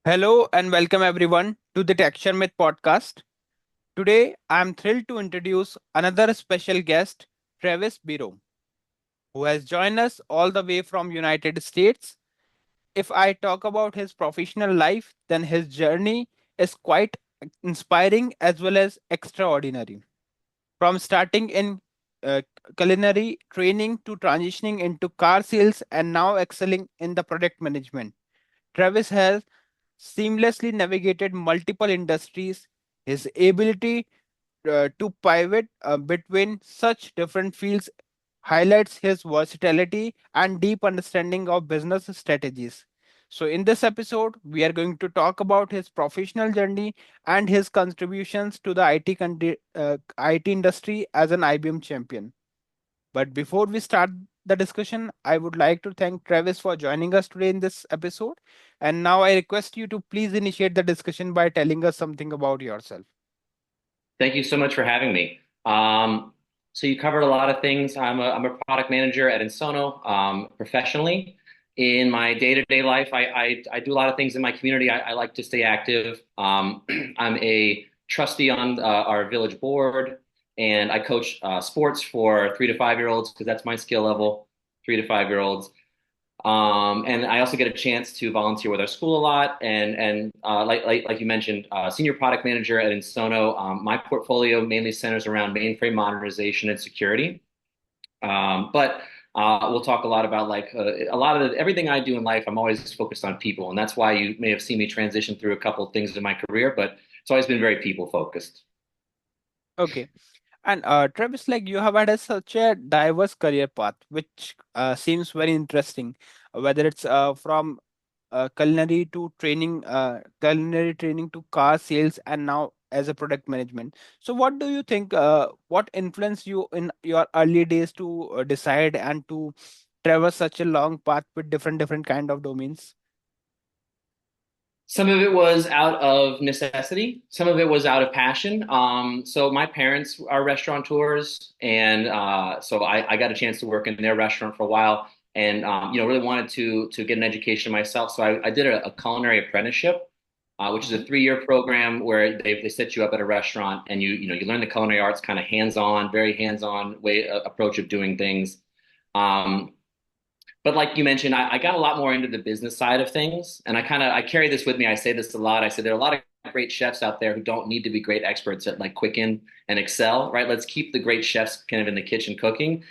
Hello and welcome everyone to the Tech Sharmit podcast. Today I am thrilled to introduce another special guest, Travis Biro, who has joined us all the way from United States. If I talk about his professional life, then his journey is quite inspiring as well as extraordinary. From starting in uh, culinary training to transitioning into car sales and now excelling in the product management. Travis has seamlessly navigated multiple industries. His ability to pivot between such different fields highlights his versatility and deep understanding of business strategies. So, in this episode, we are going to talk about his professional journey and his contributions to the IT industry as an IBM champion. But before we start the discussion, I would like to thank Travis for joining us today in this episode. And now I request you to please initiate the discussion by telling us something about yourself. Thank you so much for having me. So you covered a lot of things. I'm a product manager at Insono, professionally. In my day-to-day life, I do a lot of things in my community. I like to stay active. I'm a trustee on our village board, and I coach sports for 3 to 5 year olds because that's my skill level, 3 to 5 year olds. And I also get a chance to volunteer with our school a lot. And like you mentioned, senior product manager at Insono. My portfolio mainly centers around mainframe modernization and security. But we'll talk a lot about a lot of everything I do in life. I'm always focused on people, and that's why you may have seen me transition through a couple of things in my career. But it's always been very people focused. Okay. And Travis, like you have had such a diverse career path, which seems very interesting. Whether it's from culinary training to car sales, and now as a product management. So, what do you think? What influenced you in your early days to decide and to traverse such a long path with different kind of domains? Some of it was out of necessity. Some of it was out of passion. So my parents are restaurateurs, and so I got a chance to work in their restaurant for a while, and really wanted to get an education myself. So I did a culinary apprenticeship, which is a Mhm. 3 year program where they set you up at a restaurant, and you learn the culinary arts, kind of hands on, very hands on way approach of doing things. Um, but like you mentioned, I got a lot more into the business side of things, and I carry this with me. I say this a lot. I say there are a lot of great chefs out there who don't need to be great experts at like Quicken and Excel, right? Let's keep the great chefs kind of in the kitchen cooking,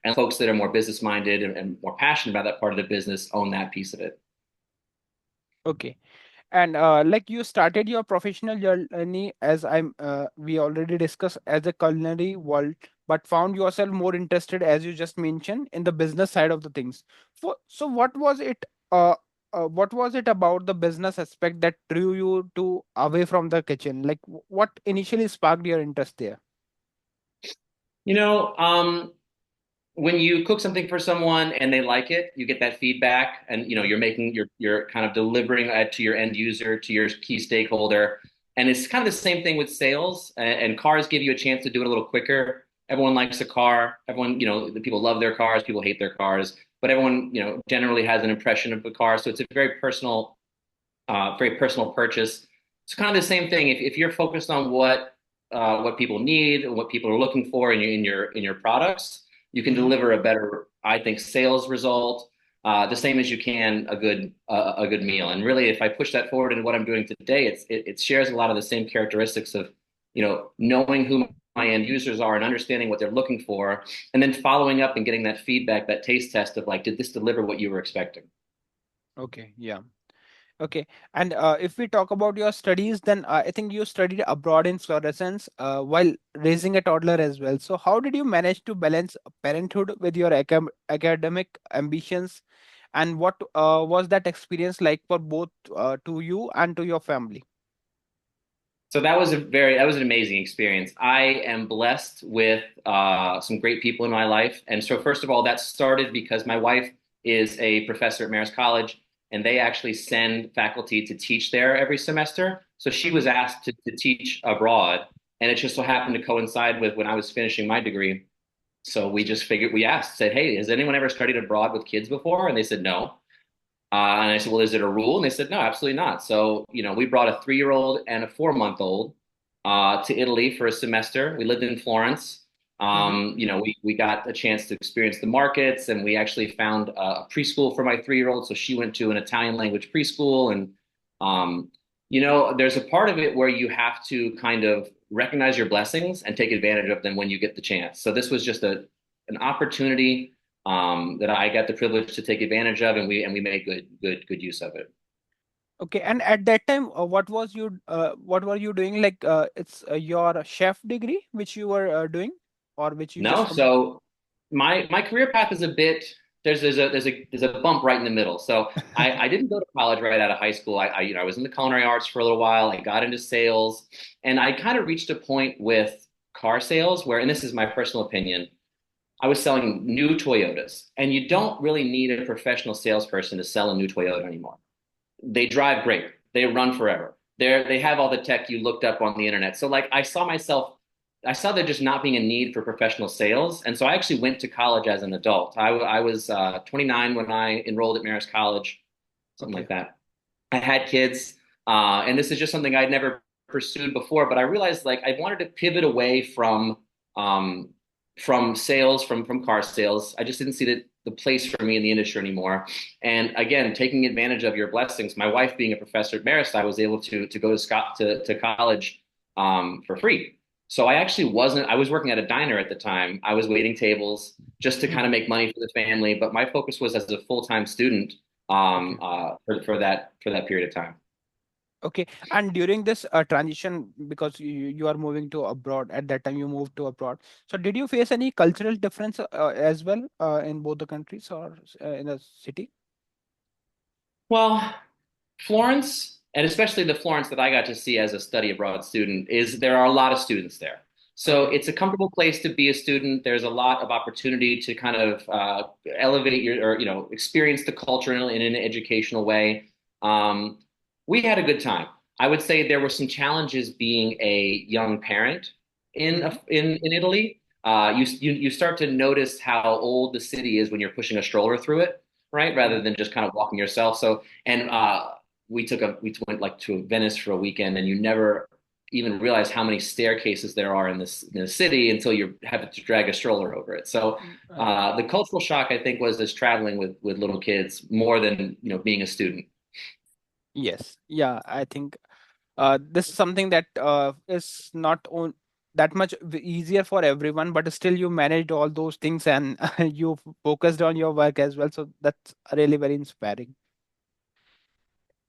and folks that are more business minded and more passionate about that part of the business own that piece of it. Okay. And like you started your professional journey as we already discussed as a culinary world, but found yourself more interested, as you just mentioned, in the business side of the things. So what was it? What was it about the business aspect that drew you to away from the kitchen? Like what initially sparked your interest there? You know, when you cook something for someone and they like it, you get that feedback, and you're kind of delivering it to your end user, to your key stakeholder. And it's kind of the same thing with sales, and cars give you a chance to do it a little quicker. Everyone likes a car. Everyone, the people love their cars, people hate their cars, but everyone, generally has an impression of the car. So it's a very personal purchase. It's kind of the same thing. If you're focused on what people need and what people are looking for in your products, you can Hmm. deliver a better, I think, sales result. The same as you can a good meal. And really, if I push that forward into what I'm doing today, it shares a lot of the same characteristics of knowing who my end users are and understanding what they're looking for, and then following up and getting that feedback, that taste test of like, did this deliver what you were expecting? Okay, yeah. Okay, and if we talk about your studies, then I think you studied abroad in Florence while raising a toddler as well. So, how did you manage to balance parenthood with your academic ambitions, and what was that experience like for both to you and to your family? So that was an amazing experience. I am blessed with some great people in my life, and so first of all, that started because my wife is a professor at Marist College, and they actually send faculty to teach there every semester. So she was Hmm. asked to teach abroad, and it just so happened to coincide with when I was finishing my degree. So we just figured, we asked, said, "Hey, has anyone ever studied abroad with kids before?" And they said no. And I said, well, is it a rule? And they said, no, absolutely not. So, we brought a 3-year-old and a 4-month-old to Italy for a semester. We lived in Florence. Hmm. We got a chance to experience the markets, and we actually found a preschool for my 3-year-old. So she went to an Italian language preschool. And, there's a part of it where you have to kind of recognize your blessings and take advantage of them when you get the chance. So this was just an opportunity that I got the privilege to take advantage of, and we made good use of it. Okay, and at that time, what were you doing? Like, it's your chef degree which you were doing, or which you No, just so my career path is a bit there's a bump right in the middle. So I didn't go to college right out of high school. I was in the culinary arts for a little while. I got into sales, and I kind of reached a point with car sales where, and this is my personal opinion, I was selling new Toyotas, and you Mhm. don't really need a professional salesperson to sell a new Toyota anymore. They drive great. They run forever. They have all the tech you looked up on the internet. So like I saw there just not being a need for professional sales, and so I actually went to college as an adult. I was 29 when I enrolled at Marist College, something Okay. like that. I had kids, and this is just something I'd never pursued before. But I realized like I wanted to pivot away um, from sales, from car sales. I just didn't see the place for me in the industry anymore. And again, taking advantage of your blessings. My wife being a professor at Marist, I was able to go to to college for free. So I actually wasn't. I was working at a diner at the time. I was waiting tables just to kind of Mhm. make money for the family. But my focus was as a full-time student Okay. for that period of time. Okay. And during this transition, because you are moving to abroad, at that time you moved to abroad. So did you face any cultural difference as well in both the countries or in the city? Well, Florence, and especially the Florence that I got to see as a study abroad student, is there are a lot of students there. So Okay. it's a comfortable place to be a student. There's a lot of opportunity to kind of elevate your or experience the culture in an educational way. Um, we had a good time. I would say there were some challenges being a young parent Hmm. in Italy. You start to notice how old the city is when you're pushing a stroller through it, right? Rather Right. than just kind of walking yourself. So and we went like to Venice for a weekend, and you never even realize how many staircases there are in the city until you have to drag a stroller over it. So Right. the cultural shock, I think, was as traveling with little kids more than being a student. Yes. Yeah, I think this is something that is not on that much easier for everyone, but still you managed all those things and you focused on your work as well. So that's really very inspiring.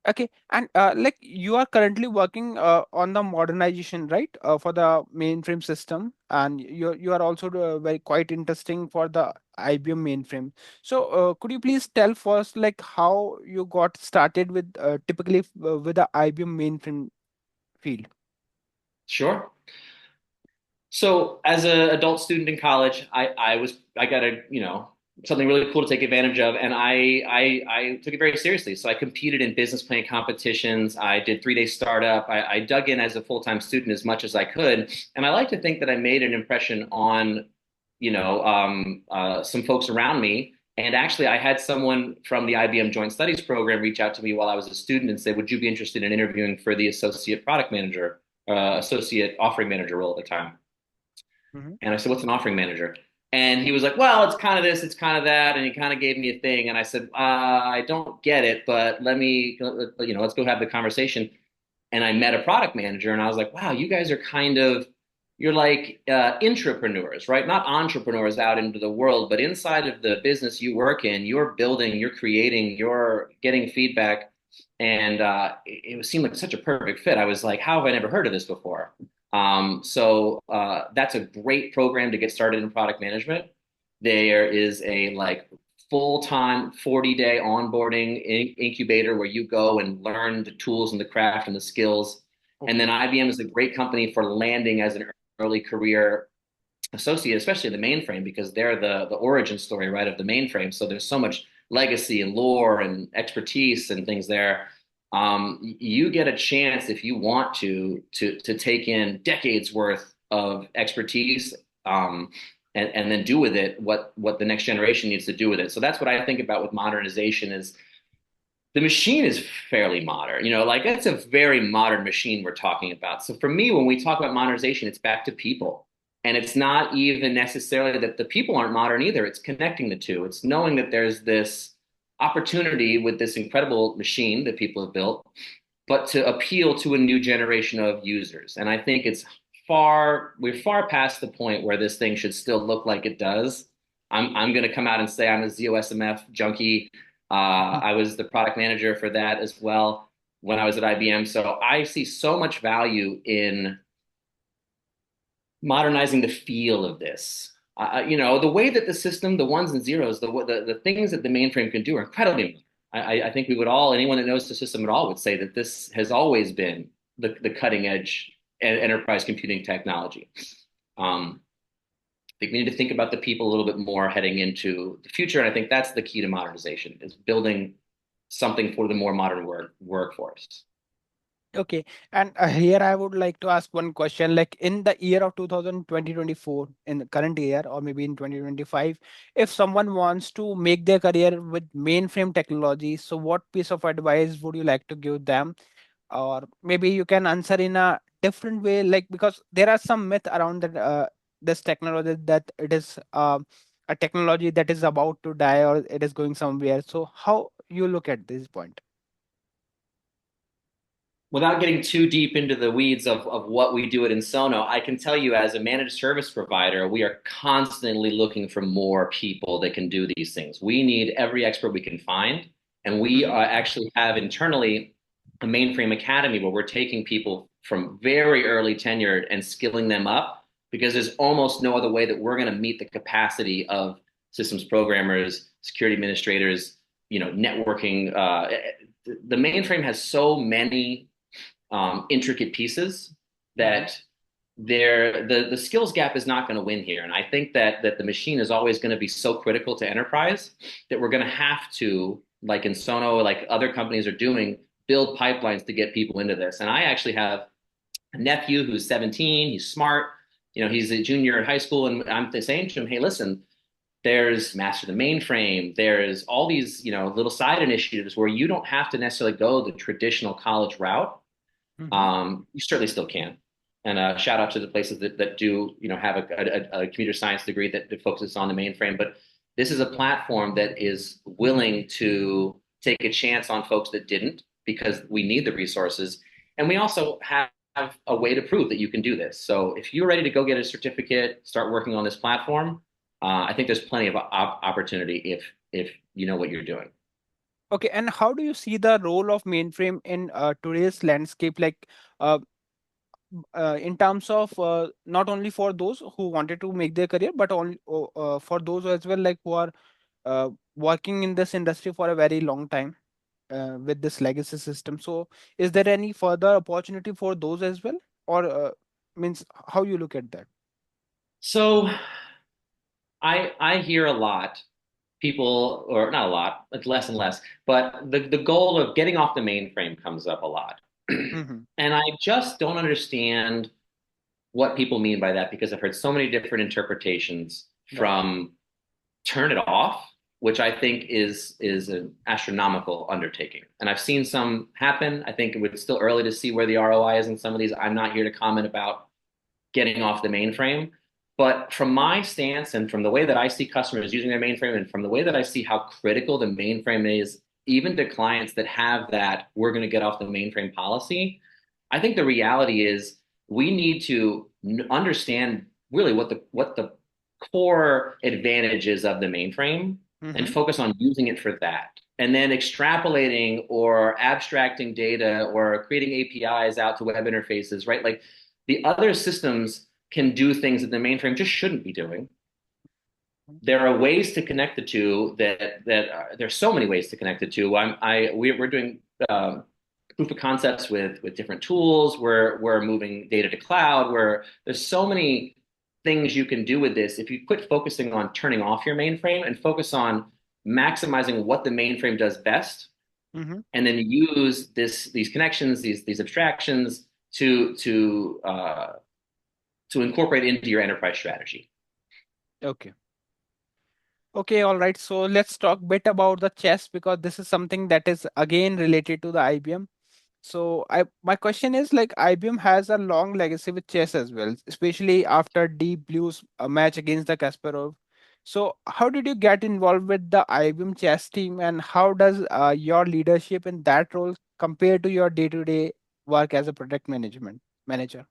Okay, and like you are currently working on the modernization, right, for the mainframe system, and you are also very quite interesting for the IBM mainframe. So, could you please tell first, like how you got started with typically with the IBM mainframe field? Sure. So as an adult student in college, I got a something really cool to take advantage of, and I took it very seriously. So I competed in business plan competitions. I did 3 day startup. I dug in as a full-time student as much as I could, and I like to think that I made an impression on some folks around me. And actually, I had someone from the IBM Joint Studies program reach out to me while I was a student and say, "Would you be interested in interviewing for the associate product manager, associate offering manager role at the time?" Hmm. And I said, "What's an offering manager?" And he was like, "Well, it's kind of this, it's kind of that." And he kind of gave me a thing. And I said, "I don't get it, but let's go have the conversation." And I met a product manager, and I was like, "Wow, you guys are you're like intrapreneurs, right? Not entrepreneurs out into the world, but inside of the business you work in, you're building, you're creating, you're getting feedback." And it seemed like such a perfect fit. I was like, "How have I never heard of this before?" So that's a great program to get started in product management. There is a like full-time 40-day onboarding incubator where you go and learn the tools and the craft and the skills. And then Okay. IBM is a great company for landing as an early career associate, especially the mainframe, because they're the origin story, right, of the mainframe. So there's so much legacy and lore and expertise and things there. You get a chance if you want to take in decades worth of expertise, and then do with it what the next generation needs to do with it. So that's what I think about with modernization is the machine is fairly modern. Like it's a very modern machine we're talking about. So for me, when we talk about modernization, it's back to people. And it's not even necessarily that the people aren't modern either. It's connecting the two. It's knowing that there's this opportunity with this incredible machine that people have built, but to appeal to a new generation of users. And I think we're far past the point where this thing should still look like it does. I'm going to come out and say I'm a ZOSMF junkie. I was the product manager for that as well when I was at IBM. So I see so much value in modernizing the feel of this. The way that the system, the ones and zeros, the things that the mainframe can do are incredibly modern. I think anyone that knows the system at all would say that this has always been the cutting edge enterprise computing technology. I think we need to think about the people a little bit more heading into the future. And I think that's the key to modernization is building something for the more modern workforce. Okay, and here I would like to ask one question. Like in the year of 2024, in the current year, or maybe in 2025, if someone wants to make their career with mainframe technology, so what piece of advice would you like to give them? Or maybe you can answer in a different way, like because there are some myth around that this technology that it is a technology that is about to die or it is going somewhere. So how you look at this point? Without getting too deep into the weeds of what we do at Insono, I can tell you as a managed service provider, we are constantly looking for more people that can do these things. We need every expert we can find. And we Hmm. actually have internally a mainframe academy where we're taking people from very early tenured and skilling them up because there's almost no other way that we're going to meet the capacity of systems programmers, security administrators, networking. The mainframe has so many intricate pieces Hmm. that the skills gap is not going to win here. And I think that the machine is always going to be so critical to enterprise that we're going to have to, like in Sono, like other companies are doing, build pipelines to get people into this. And I actually have a nephew who's 17. He's smart. He's a junior in high school, and I'm saying to him, "Hey, listen, there's Master the Mainframe. There's all these, little side initiatives where you don't have to necessarily go the traditional college route. Hmm. You certainly still can. And shout out to the places that do, have a computer science degree that focuses on the mainframe. But this is a platform that is willing to take a chance on folks that didn't because we need the resources. And we also have a way to prove that you can do this. So if you're ready to go get a certificate, start working on this platform, I think there's plenty of opportunity if you know what you're doing. Okay, and how do you see the role of mainframe in today's landscape? Like, uh, in terms of not only for those who wanted to make their career, but only for those as well, like who are working in this industry for a very long time with this legacy system. So, is there any further opportunity for those as well, or means how you look at that? So I hear a lot people, or not a lot, it's less and less, but the goal of getting off the mainframe comes up a lot. Hmm. And I just don't understand what people mean by that because I've heard so many different interpretations Right. from turn it off, which I think is an astronomical undertaking. And I've seen some happen. I think it's still early to see where the ROI is in some of these. I'm not here to comment about getting off the mainframe. But from my stance and from the way that I see customers using their mainframe and from the way that I see how critical the mainframe is, even to clients that have that, we're going to get off the mainframe policy, I think the reality is we need to understand really what the core advantages of the mainframe and Hmm. focus on using it for that. And then extrapolating or abstracting data or creating APIs out to web interfaces, right? Like the other systems can do things that the mainframe just shouldn't be doing. There are ways to connect the two there's so many ways to connect the two. We're doing proof of concepts with different tools. We're moving data to cloud. Where there's so many things you can do with this if you quit focusing on turning off your mainframe and focus on maximizing what the mainframe does best, Hmm. and then use these connections, these abstractions to incorporate into your enterprise strategy. Okay. Okay, all right. So let's talk bit about the chess because this is something that is again related to the IBM. So I my question is like IBM has a long legacy with chess as well, especially after Deep Blue's match against the Kasparov. So how did you get involved with the IBM chess team, and how does your leadership in that role compare to your day-to-day work as a product management manager?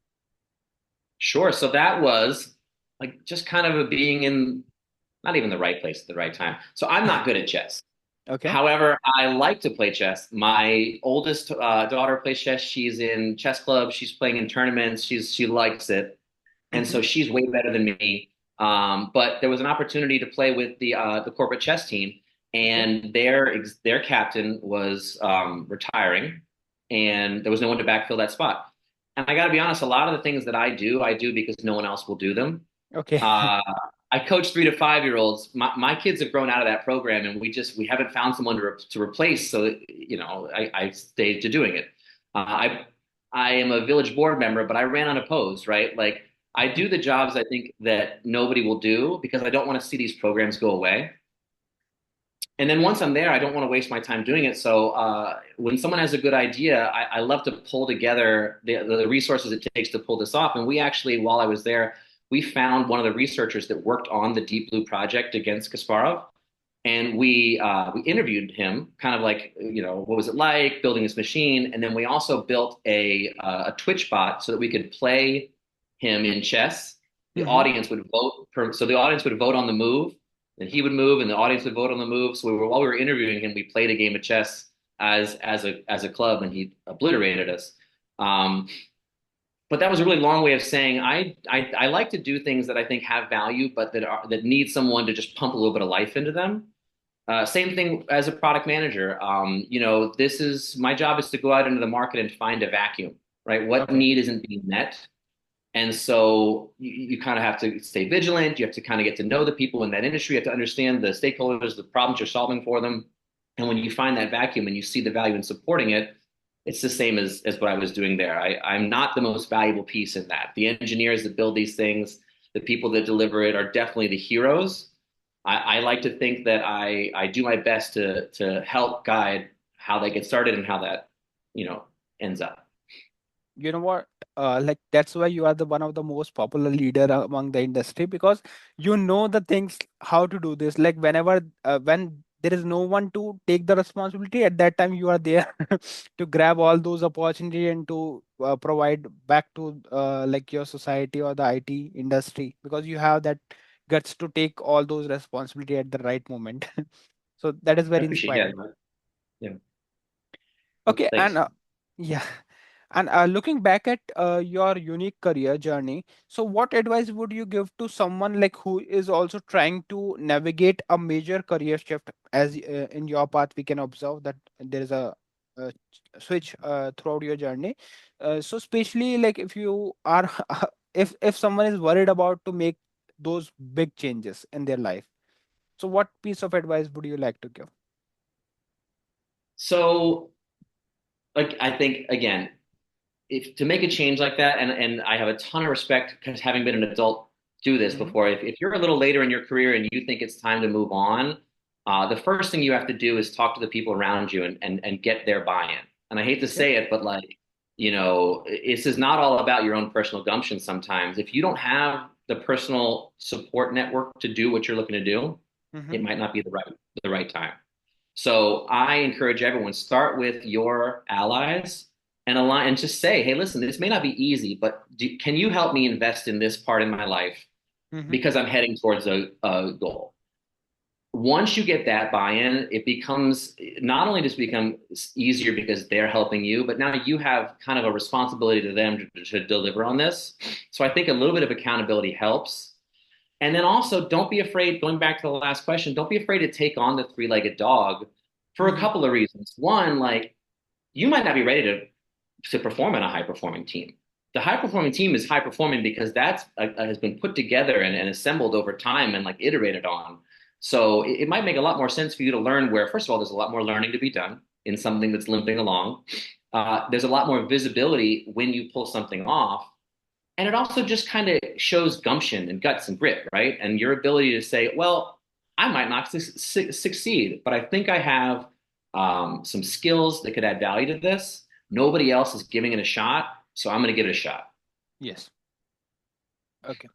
Sure. So that was like just kind of a being in not even the right place at the right time. So I'm not good at chess. Okay. However, I like to play chess. My oldest daughter plays chess. She's in chess clubs. She's playing in tournaments. She likes it, and Mm-hmm. so she's way better than me. But there was an opportunity to play with the corporate chess team, Okay. and their captain was retiring, and there was no one to backfill that spot. And I got to be honest, a lot of the things that I do because no one else will do them. Okay. Uh, I coach 3 to 5 year olds. My kids have grown out of that program, and we haven't found someone to replace. So I stayed to doing it. I am a village board member, but I ran unopposed, right? Like I do the jobs I think that nobody will do because I don't want to see these programs go away. And then once I'm there, I don't want to waste my time doing it. So when someone has a good idea, I love to pull together the resources it takes to pull this off. And we actually, while I was there, we found one of the researchers that worked on the Deep Blue project against Kasparov, and we interviewed him, kind of like what was it like building this machine, and then we also built a Twitch bot so that we could play him in chess. The Mm-hmm. audience would vote so the audience would vote on the move, and he would move, and the audience would vote on the move. So while we were interviewing him, we played a game of chess as a club, and he obliterated us. Um, but that was a really long way of saying I like to do things that I think have value, but that need someone to just pump a little bit of life into them. Same thing as a product manager. This is my job is to go out into the market and find a vacuum, right? What Okay. need isn't being met? And so you kind of have to stay vigilant. You have to kind of get to know the people in that industry. You have to understand the stakeholders, the problems you're solving for them. And when you find that vacuum and you see the value in supporting it, it's the same as what I was doing there. I'm not the most valuable piece in that. The engineers that build these things, the people that deliver it are definitely the heroes. I like to think that I do my best to help guide how they get started and how that, you know, ends up. You know what, like that's why you are the one of the most popular leader among the industry because you know the things how to do this, like whenever when there is no one to take the responsibility at that time you are there to grab all those opportunity and to provide back to like your society or the IT industry because you have that guts to take all those responsibility at the right moment. So that is I very appreciate it. inspiring. Yeah. Yeah. Okay, and Thanks. yeah. And looking back at your unique career journey, so what advice would you give to someone like who is also trying to navigate a major career shift? As in your path, we can observe that there is a switch throughout your journey. So, especially like if you are, if someone is worried about to make those big changes in their life, so what piece of advice would you like to give? So, like, I think again, if to make a change like that, and I have a ton of respect because having been an adult, do this Hmm. before. If you're a little later in your career and you think it's time to move on, the first thing you have to do is talk to the people around you and get their buy-in. And I hate to Okay. say it, but like, this is not all about your own personal gumption sometimes. If you don't have the personal support network to do what you're looking to do, Mm-hmm. it might not be the right time. So I encourage everyone, start with your allies and align and just say, hey, listen, this may not be easy, but can you help me invest in this part in my life Mm-hmm. because I'm heading towards a goal? Once you get that buy-in, it becomes not only just become easier because they're helping you, but now you have kind of a responsibility to them to deliver on this. So I think a little bit of accountability helps. And then also, don't be afraid, going back to the last question, don't be afraid to take on the three-legged dog for a Mm-hmm. couple of reasons. One, like you might not be ready to perform in a high-performing team. The high-performing team is high-performing because that's has been put together and assembled over time and like iterated on. So it might make a lot more sense for you to learn where, first of all, there's a lot more learning to be done in something that's limping along. There's a lot more visibility when you pull something off. And it also just kind of shows gumption and guts and grit, right? And your ability to say, well, I might not succeed, but I think I have some skills that could add value to this. Nobody else is giving it a shot, so I'm going to give it a shot. Yes. Okay.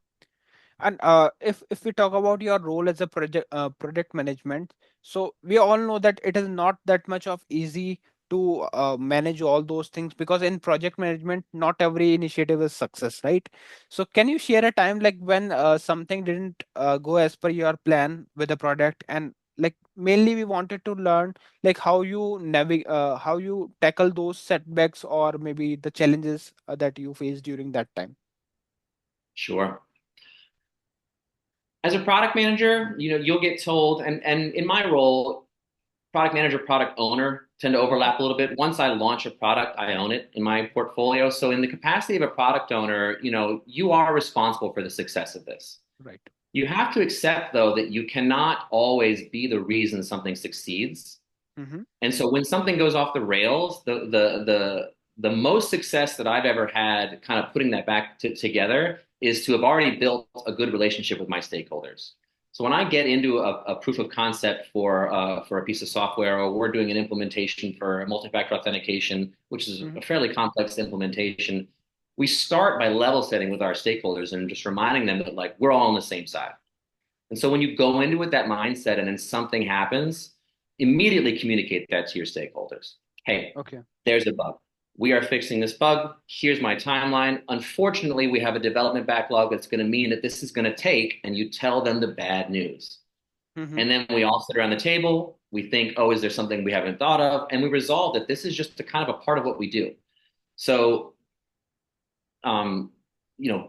And if we talk about your role as a project management, so we all know that it is not that much of easy to manage all those things, because in project management, not every initiative is success, right? So can you share a time like when something didn't go as per your plan with the product, and like mainly we wanted to learn like how you navigate, how you tackle those setbacks or maybe the challenges that you faced during that time. Sure. As a product manager, you'll get told, and in my role, product manager, product owner tend to overlap a little bit. Once I launch a product, I own it in my portfolio. So in the capacity of a product owner, you are responsible for the success of this. Right. You have to accept, though, that you cannot always be the reason something succeeds. Mm-hmm. And so when something goes off the rails, the most success that I've ever had kind of putting that back together is to have already built a good relationship with my stakeholders. So when I get into a proof of concept for a piece of software, or we're doing an implementation for multi-factor authentication, which is Mm-hmm. a fairly complex implementation, we start by level setting with our stakeholders and just reminding them that like we're all on the same side. And so when you go into it with that mindset and then something happens, immediately communicate that to your stakeholders. Hey, Okay. there's a bug. We are fixing this bug. Here's my timeline. Unfortunately, we have a development backlog that's going to mean that this is going to take, and you tell them the bad news. Mm-hmm. And then we all sit around the table. We think, oh, is there something we haven't thought of? And we resolve that this is just a kind of a part of what we do. So um,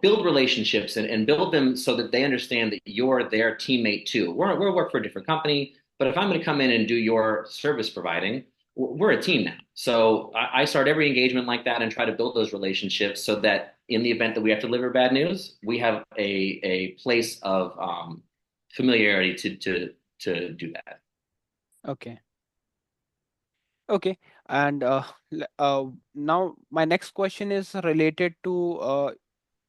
build relationships and build them so that they understand that you're their teammate too. We're work for a different company, but if I'm going to come in and do your service providing, we're a team now. So I start every engagement like that and try to build those relationships so that in the event that we have to deliver bad news, we have a place of familiarity to do that. Okay. Okay. And now my next question is related to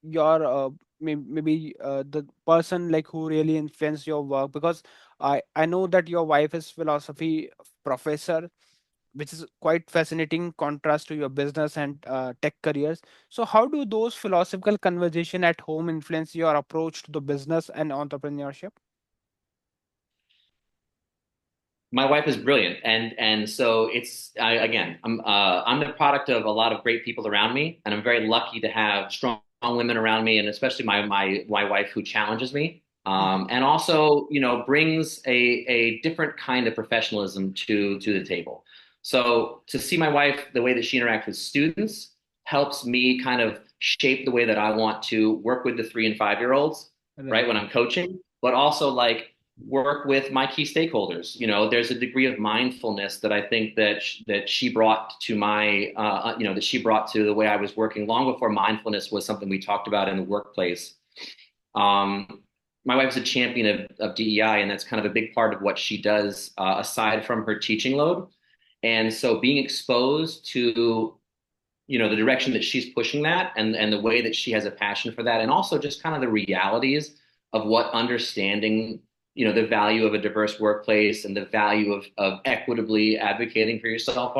your maybe the person like who really influenced your work, because I know that your wife is philosophy professor, which is quite fascinating contrast to your business and tech careers. So how do those philosophical conversation at home influence your approach to the business and entrepreneurship? My wife is brilliant, and so again, I'm the product of a lot of great people around me, and I'm very lucky to have strong women around me, and especially my wife who challenges me, Mm-hmm. and also brings a different kind of professionalism to the table. So to see my wife, the way that she interacts with students helps me kind of shape the way that I want to work with the 3 and 5 year olds, right, Right. when I'm coaching, but also like work with my key stakeholders. There's a degree of mindfulness that I think that she brought to that she brought to the way I was working long before mindfulness was something we talked about in the workplace. Um, my wife's a champion of DEI, and that's kind of a big part of what she does aside from her teaching load. And so being exposed to the direction that she's pushing that and the way that she has a passion for that, and also just kind of the realities of what understanding the value of a diverse workplace and the value of equitably advocating for yourself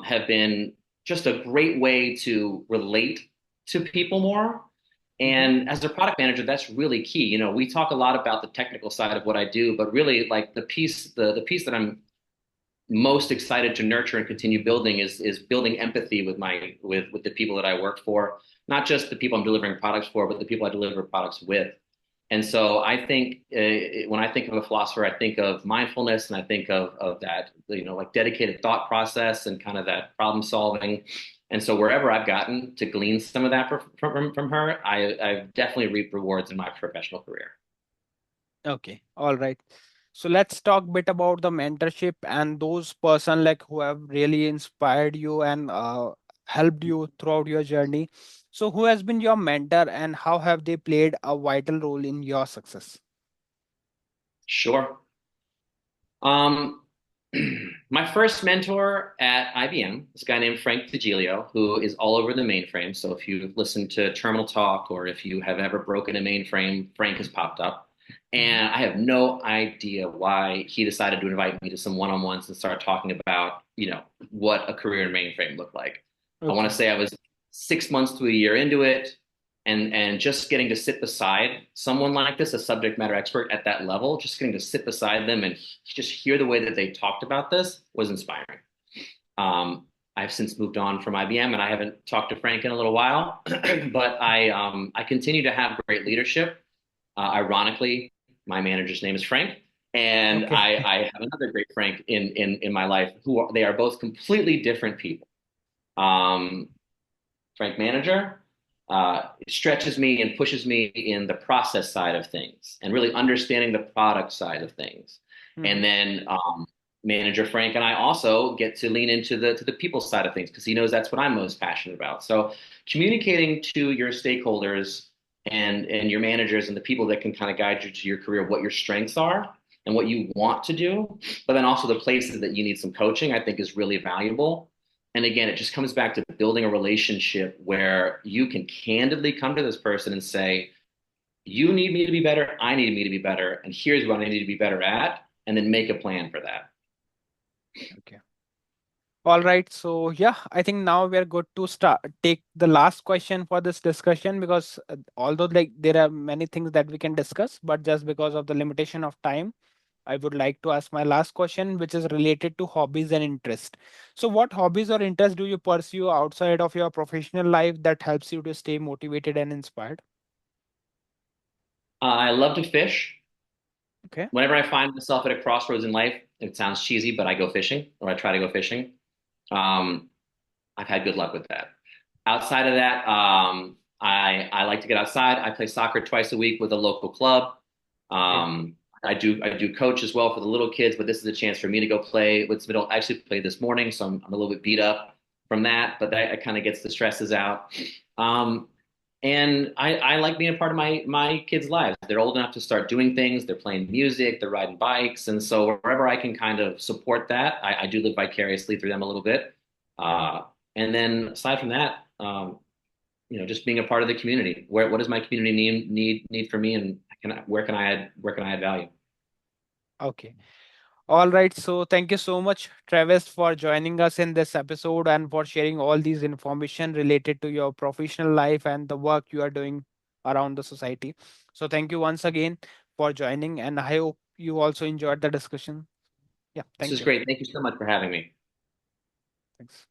have been just a great way to relate to people more. Mm-hmm. And as a product manager, that's really key. We talk a lot about the technical side of what I do, but really like the piece that I'm most excited to nurture and continue building is building empathy with the people that I work for, not just the people I'm delivering products for, but the people I deliver products with. And so I think when I think of a philosopher, I think of mindfulness, and I think of that like dedicated thought process and kind of that problem solving. And so wherever I've gotten to glean some of that from her, I've definitely reaped rewards in my professional career. Okay, all right. So let's talk bit about the mentorship and those person like who have really inspired you and helped you throughout your journey. So who has been your mentor and how have they played a vital role in your success? Sure. Um, my first mentor at IBM, this guy named Frank DiGilio, who is all over the mainframe. So if you've listened to Terminal Talk or if you have ever broken a mainframe, Frank has popped up. Mhm. And I have no idea why he decided to invite me to some one-on-ones and start talking about, what a career in mainframe looked like. I want to Okay. say I was 6 months to a year into it, and just getting to sit beside someone like this, a subject matter expert at that level, just getting to sit beside them and just hear the way that they talked about this was inspiring. Um, I've since moved on from IBM, and I haven't talked to Frank in a little while, but I continue to have great leadership. Ironically, my manager's name is Frank, and Okay. I have another great Frank in my life they are both completely different people. Um, Frank manager stretches me and pushes me in the process side of things and really understanding the product side of things. And Mhm. then manager Frank and I also get to lean into the people side of things because he knows that's what I'm most passionate about. So communicating to your stakeholders and your managers and the people that can kind of guide you to your career what your strengths are and what you want to do, but then also the places that you need some coaching, I think is really valuable. And again, it just comes back to building a relationship where you can candidly come to this person and say, you need me to be better, I need me to be better, and here's what I need to be better at, and then make a plan for that. Okay. All right. So yeah, I think now we're good to start take the last question for this discussion because although like there are many things that we can discuss, but just because of the limitation of time, I would like to ask my last question, which is related to hobbies and interest. So what hobbies or interests do you pursue outside of your professional life that helps you to stay motivated and inspired? I love to fish. Okay. Whenever I find myself at a crossroads in life, it sounds cheesy, but I go fishing or I try to go fishing. Um, I've had good luck with that. Outside of that, I like to get outside. I play soccer twice a week with a local club. Okay. I do coach as well for the little kids, but this is a chance for me to go play with some adult. I actually played this morning, so I'm a little bit beat up from that, but that kind of gets the stresses out. Um, and I like being a part of my kids' lives. They're old enough to start doing things. They're playing music. They're riding bikes, and so wherever I can kind of support that, I do live vicariously through them a little bit. Uh, and then aside from that, just being a part of the community. What does my community need from me, and where can I add value? Okay. All right. So thank you so much, Travis, for joining us in this episode and for sharing all these information related to your professional life and the work you are doing around the society. So thank you once again for joining, and I hope you also enjoyed the discussion. Yeah, This thank is you. great. Thank you so much for having me. Thanks.